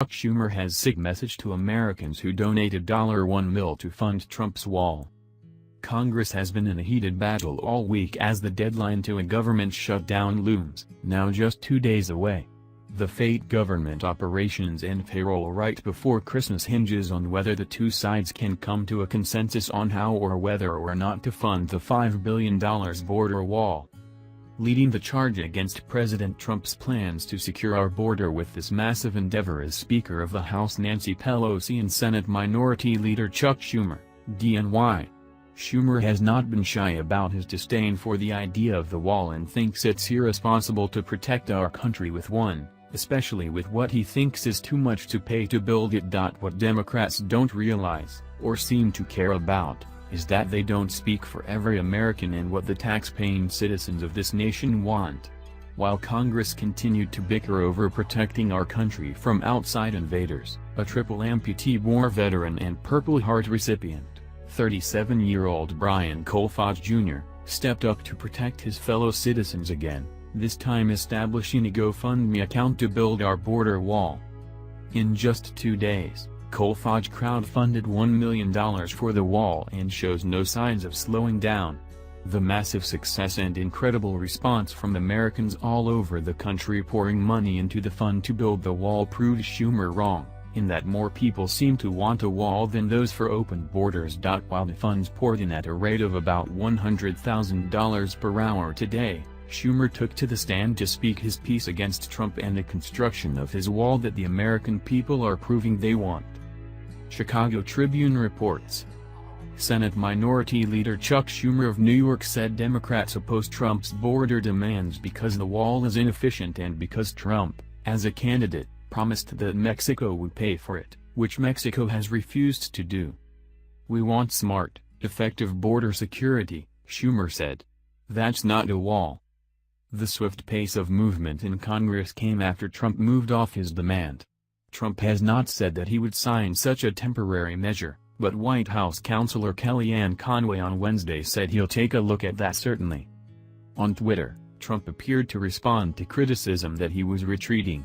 Schumer has sick message to Americans who donated $1 million to fund Trump's wall. Congress has been in a heated battle all week as the deadline to a government shutdown looms, now just 2 days away. The fate government operations and payroll right before Christmas hinges on whether the two sides can come to a consensus on how or whether or not to fund the $5 billion border wall. Leading the charge against President Trump's plans to secure our border with this massive endeavor is Speaker of the House Nancy Pelosi and Senate Minority Leader Chuck Schumer, DNY. Schumer has not been shy about his disdain for the idea of the wall and thinks it's irresponsible to protect our country with one, especially with what he thinks is too much to pay to build it. What Democrats don't realize, or seem to care about, is that they don't speak for every American and what the tax-paying citizens of this nation want. While Congress continued to bicker over protecting our country from outside invaders, a triple amputee war veteran and Purple Heart recipient, 37-year-old Brian Colfage Jr., stepped up to protect his fellow citizens again, this time establishing a GoFundMe account to build our border wall. In just 2 days, Colfage crowdfunded $1 million for the wall and shows no signs of slowing down. The massive success and incredible response from Americans all over the country pouring money into the fund to build the wall proves Schumer wrong, in that more people seem to want a wall than those for open borders. While the funds poured in at a rate of about $100,000 per hour today, Schumer took to the stand to speak his piece against Trump and the construction of his wall that the American people are proving they want. Chicago Tribune reports. Senate Minority Leader Chuck Schumer of New York said Democrats oppose Trump's border demands because the wall is inefficient and because Trump, as a candidate, promised that Mexico would pay for it, which Mexico has refused to do. "We want smart, effective border security," Schumer said. "That's not a wall." The swift pace of movement in Congress came after Trump moved off his demand. Trump has not said that he would sign such a temporary measure, but White House Counselor Kellyanne Conway on Wednesday said he'll take a look at that certainly. On Twitter, Trump appeared to respond to criticism that he was retreating.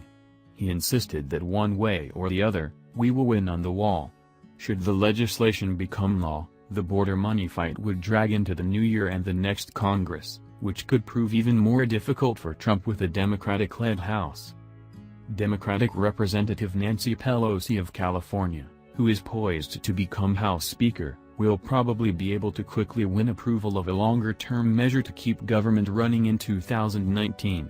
He insisted that one way or the other, we will win on the wall. Should the legislation become law, the border money fight would drag into the new year and the next Congress, which could prove even more difficult for Trump with a Democratic-led House. Democratic Representative Nancy Pelosi of California, who is poised to become House Speaker, will probably be able to quickly win approval of a longer-term measure to keep government running in 2019.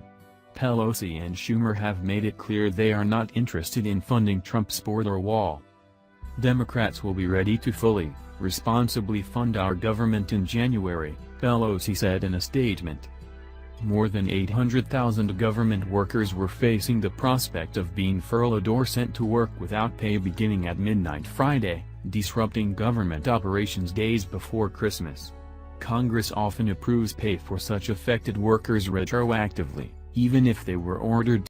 Pelosi and Schumer have made it clear they are not interested in funding Trump's border wall. Democrats will be ready to fully, responsibly fund our government in January, Pelosi said in a statement. More than 800,000 government workers were facing the prospect of being furloughed or sent to work without pay beginning at midnight Friday, disrupting government operations days before Christmas. Congress often approves pay for such affected workers retroactively, even if they were ordered